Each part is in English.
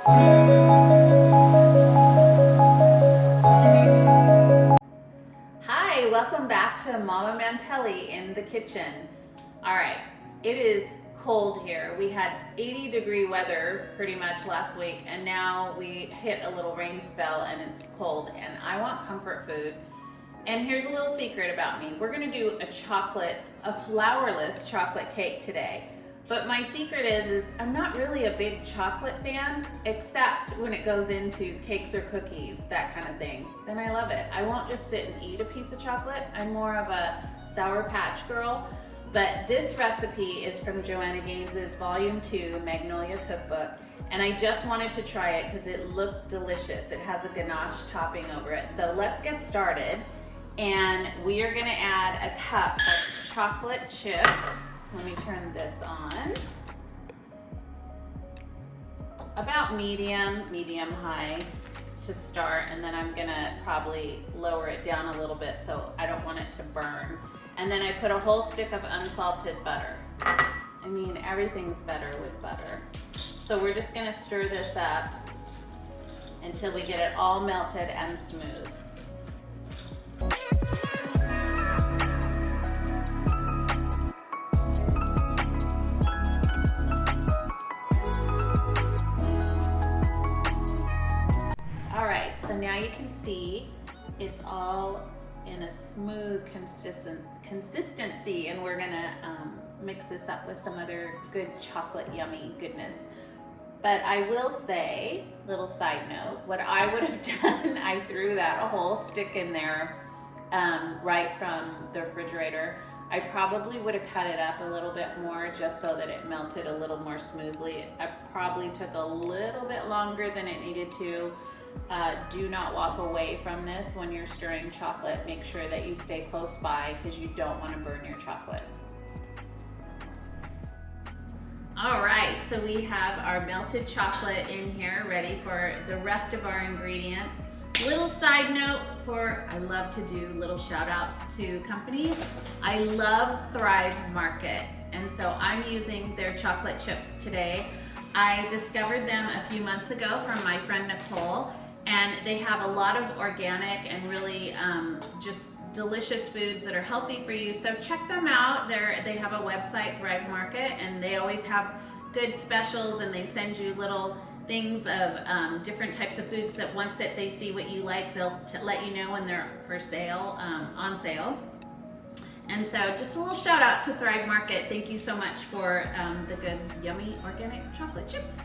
Hi, welcome back to Mama Mantelli in the kitchen. All right, it is cold here. We had 80-degree weather pretty much last week, and now we hit a little rain spell and it's cold, and I want comfort food. And here's a little secret about me. We're gonna do a flourless chocolate cake today. But my secret is I'm not really a big chocolate fan, except when it goes into cakes or cookies, that kind of thing. Then I love it. I won't just sit and eat a piece of chocolate. I'm more of a Sour Patch girl. But this recipe is from Joanna Gaines's Volume 2 Magnolia Cookbook. And I just wanted to try it because it looked delicious. It has a ganache topping over it. So let's get started. And we are gonna add a cup of chocolate chips. Let me turn this on. About medium high to start, and then I'm gonna probably lower it down a little bit so I don't want it to burn. And then I put a whole stick of unsalted butter. I mean, everything's better with butter. So we're just gonna stir this up until we get it all melted and smooth. So now you can see it's all in a smooth consistency, and we're gonna mix this up with some other good chocolate yummy goodness. But I will say, little side note, what I would have done, I threw that whole stick in there right from the refrigerator. I probably would have cut it up a little bit more just so that it melted a little more smoothly. I probably took a little bit longer than it needed to. Do not walk away from this when you're stirring chocolate. Make sure that you stay close by because you don't want to burn your chocolate. All right, so we have our melted chocolate in here ready for the rest of our ingredients. Little side note I love to do little shout outs to companies. I love Thrive Market, and so I'm using their chocolate chips today. I discovered them a few months ago from my friend Nicole, and they have a lot of organic and really just delicious foods that are healthy for you. So check them out. They have a website, Thrive Market, and they always have good specials, and they send you little things of different types of foods that once they see what you like, they'll let you know when they're for sale, on sale. And so just a little shout out to Thrive Market. Thank you so much for the good, yummy, organic chocolate chips.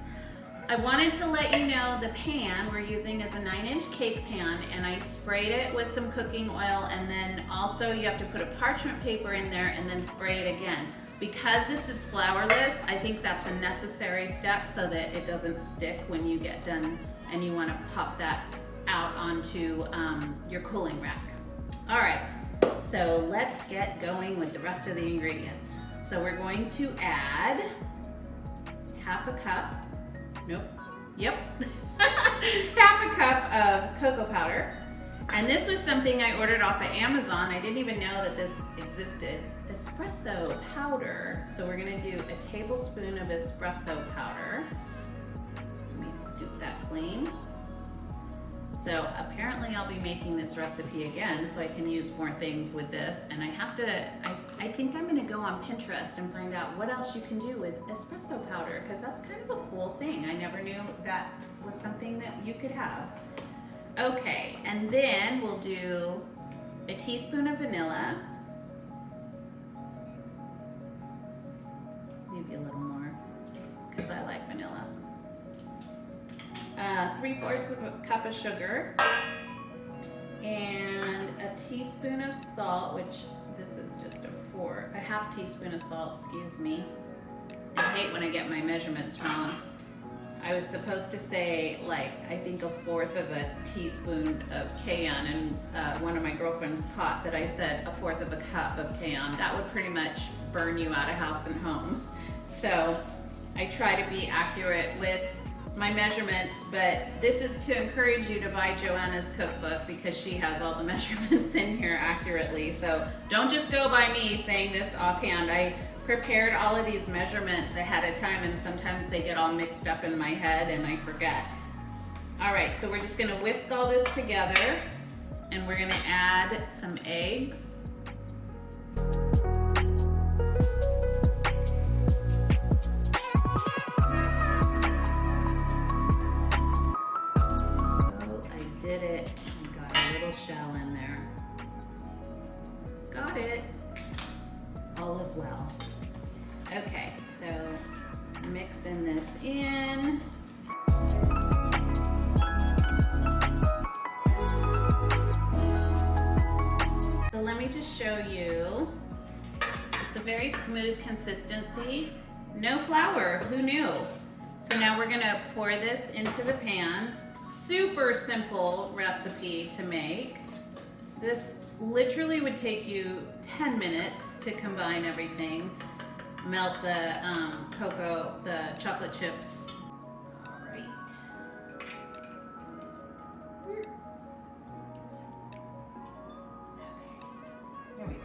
I wanted to let you know the pan we're using is a 9-inch cake pan, and I sprayed it with some cooking oil, and then also you have to put a parchment paper in there and then spray it again. Because this is flourless, I think that's a necessary step so that it doesn't stick when you get done and you want to pop that out onto your cooling rack. All right. So let's get going with the rest of the ingredients. So we're going to add half a cup of cocoa powder. And this was something I ordered off of Amazon. I didn't even know that this existed. Espresso powder. So we're gonna do a tablespoon of espresso powder. Let me scoop that clean. So apparently I'll be making this recipe again so I can use more things with this, and I think I'm gonna go on Pinterest and find out what else you can do with espresso powder, because that's kind of a cool thing. I never knew that was something that you could have. Okay, and then we'll do a teaspoon of vanilla, maybe a little more because I like vanilla. 3/4 of a cup of sugar, and a teaspoon of salt, which this is just a half teaspoon of salt, excuse me. I hate when I get my measurements wrong. I was supposed to say, like, I think 1/4 of a teaspoon of cayenne, and one of my girlfriends caught that I said 1/4 of a cup of cayenne. That would pretty much burn you out of house and home. So I try to be accurate with my measurements, but this is to encourage you to buy Joanna's cookbook because she has all the measurements in here accurately. So don't just go by me saying this offhand. I prepared all of these measurements ahead of time, and sometimes they get all mixed up in my head and I forget. All right, so we're just gonna whisk all this together and we're gonna add some eggs. Did it. I got a little shell in there. Got it. All is well. Okay, so mixing this in. So let me just show you. It's a very smooth consistency. No flour, who knew? So now we're gonna pour this into the pan. Super simple recipe to make. This literally would take you 10 minutes to combine everything. Melt the cocoa, the chocolate chips. All right. Okay, there we go.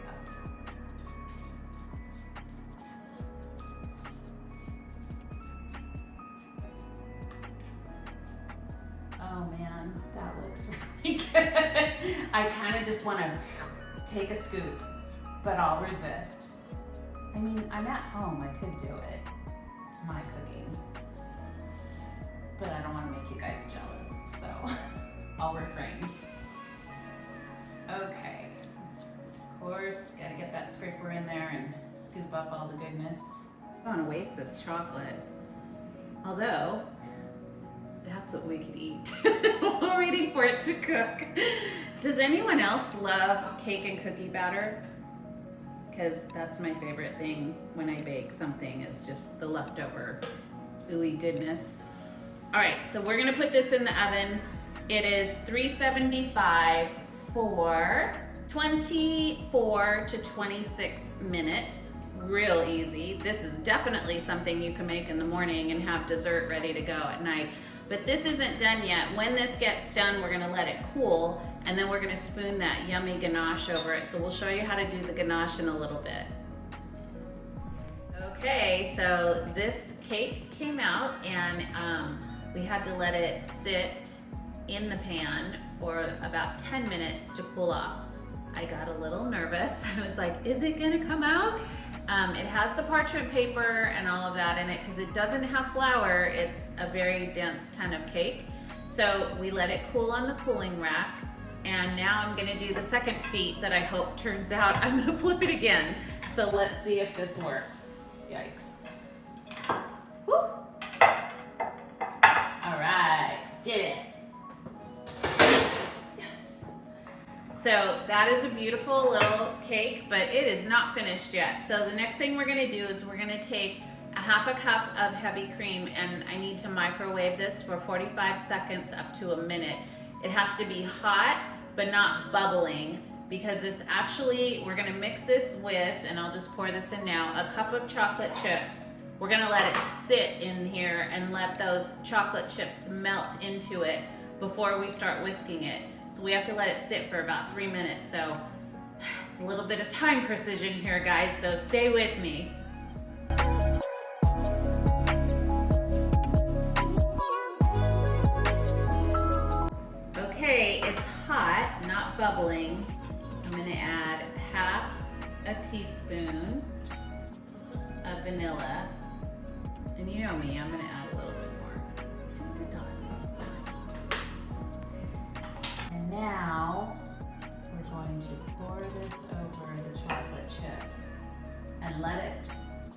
Oh man, that looks really good. I kind of just want to take a scoop, but I'll resist. I mean, I'm at home, I could do it. It's my cooking. But I don't want to make you guys jealous, so I'll refrain. Okay, of course, gotta get that scraper in there and scoop up all the goodness. I don't want to waste this chocolate. Although, that's what we could eat while waiting for it to cook. Does anyone else love cake and cookie batter? Because that's my favorite thing when I bake something, is just the leftover ooey goodness. All right, so we're gonna put this in the oven. It is 375 for 24 to 26 minutes. Real easy. This is definitely something you can make in the morning and have dessert ready to go at night. But this isn't done yet. When this gets done, we're gonna let it cool, and then we're gonna spoon that yummy ganache over it. So we'll show you how to do the ganache in a little bit. Okay, so this cake came out, and we had to let it sit in the pan for about 10 minutes to cool off. I got a little nervous. I was like, is it gonna come out? It has the parchment paper and all of that in it because it doesn't have flour. It's a very dense kind of cake. So we let it cool on the cooling rack. And now I'm gonna do the second feat that I hope turns out. I'm gonna flip it again. So let's see if this works. Yikes. Woo. All right, did it. So that is a beautiful little cake, but it is not finished yet. So the next thing we're gonna do is we're gonna take a half a cup of heavy cream, and I need to microwave this for 45 seconds up to a minute. It has to be hot, but not bubbling, because it's actually, we're gonna mix this with, and I'll just pour this in now, a cup of chocolate chips. We're gonna let it sit in here and let those chocolate chips melt into it before we start whisking it. So we have to let it sit for about 3 minutes. So it's a little bit of time precision here, guys, so stay with me. Okay, it's hot, not bubbling. I'm gonna add half a teaspoon of vanilla. And you know me, I'm gonna add a little bit more, just a dot. And now we're going to pour this over the chocolate chips and let it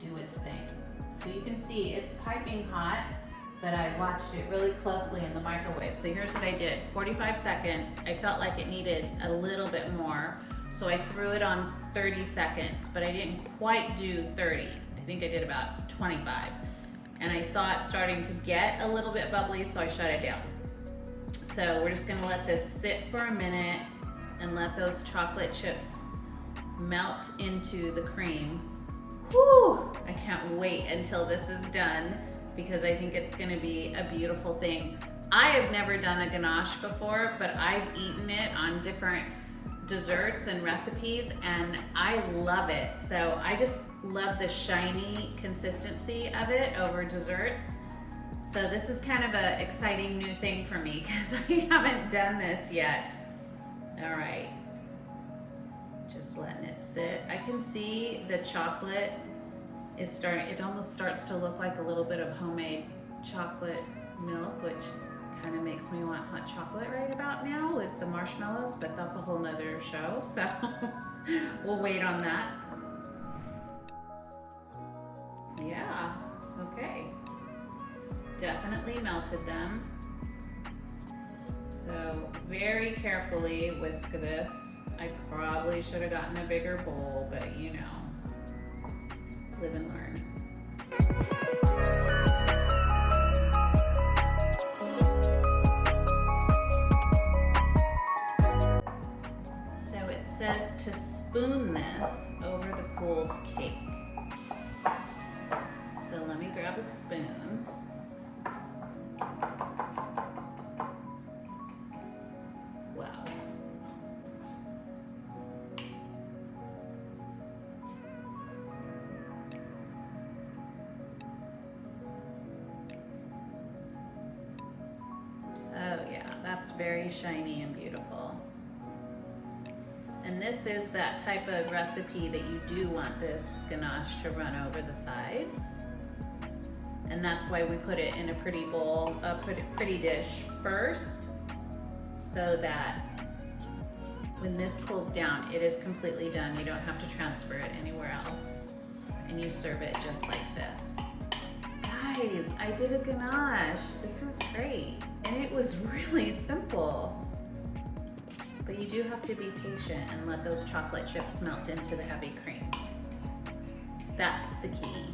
do its thing. So you can see it's piping hot, but I watched it really closely in the microwave. So here's what I did, 45 seconds. I felt like it needed a little bit more, so I threw it on 30 seconds, but I didn't quite do 30. I think I did about 25. And I saw it starting to get a little bit bubbly, so I shut it down. So we're just gonna let this sit for a minute and let those chocolate chips melt into the cream. Whew! I can't wait until this is done because I think it's gonna be a beautiful thing. I have never done a ganache before, but I've eaten it on different desserts and recipes, and I love it. So I just love the shiny consistency of it over desserts. So this is kind of an exciting new thing for me because I haven't done this yet. All right, just letting it sit. I can see the chocolate is starting, it almost starts to look like a little bit of homemade chocolate milk, which kind of makes me want hot chocolate right about now with some marshmallows, but that's a whole nother show, so we'll wait on that. Yeah, okay. Definitely melted them. So very carefully whisk this. I probably should have gotten a bigger bowl, but you know, live and learn. So it says to spoon this over the cooled cake. So let me grab a spoon. Wow. Oh yeah, that's very shiny and beautiful. And this is that type of recipe that you do want this ganache to run over the sides. And that's why we put it in a pretty bowl, a pretty dish first, so that when this cools down, it is completely done. You don't have to transfer it anywhere else. And you serve it just like this. Guys, I did a ganache. This is great. And it was really simple. But you do have to be patient and let those chocolate chips melt into the heavy cream. That's the key.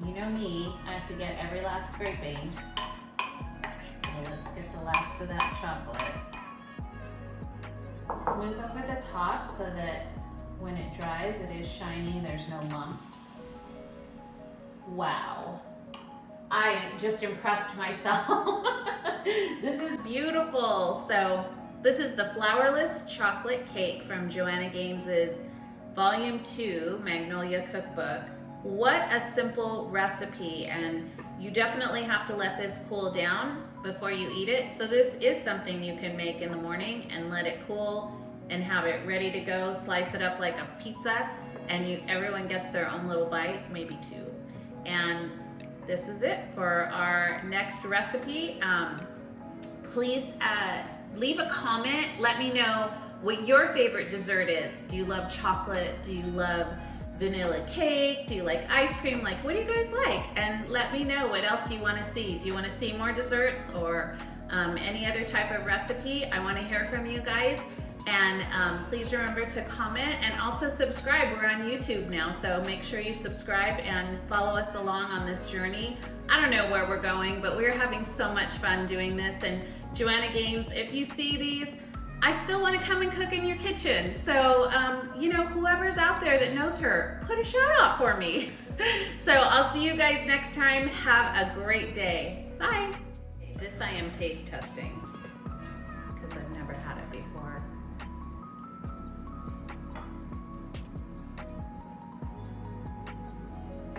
You know me, I have to get every last scraping. So let's get the last of that chocolate. Smooth over the top so that when it dries, it is shiny, there's no lumps. Wow. I just impressed myself. This is beautiful. So this is the Flourless Chocolate Cake from Joanna Games's Volume 2 Magnolia Cookbook. What a simple recipe, and you definitely have to let this cool down before you eat it. So this is something you can make in the morning and let it cool and have it ready to go. Slice it up like a pizza, and everyone gets their own little bite, maybe two. And this is it for our next recipe. Please leave a comment. Let me know what your favorite dessert is. Do you love chocolate? Do you love vanilla cake? Do you like ice cream? Like, what do you guys like? And let me know what else you want to see. Do you want to see more desserts or any other type of recipe? I want to hear from you guys. And please remember to comment and also subscribe. We're on YouTube now, so make sure you subscribe and follow us along on this journey. I don't know where we're going, but we're having so much fun doing this. And Joanna Games, if you see these, I still want to come and cook in your kitchen. So, you know, whoever's out there that knows her, put a shout out for me. So I'll see you guys next time. Have a great day. Bye. This I am taste testing because I've never had it before.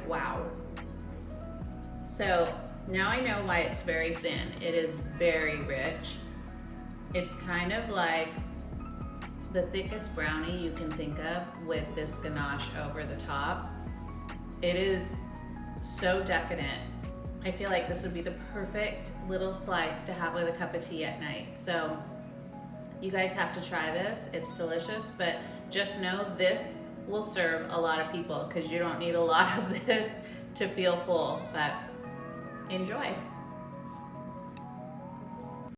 Wow. So now I know why it's very thin. It is very rich. It's kind of like the thickest brownie you can think of with this ganache over the top. It is so decadent. I feel like this would be the perfect little slice to have with a cup of tea at night. So you guys have to try this. It's delicious, but just know this will serve a lot of people because you don't need a lot of this to feel full, but enjoy.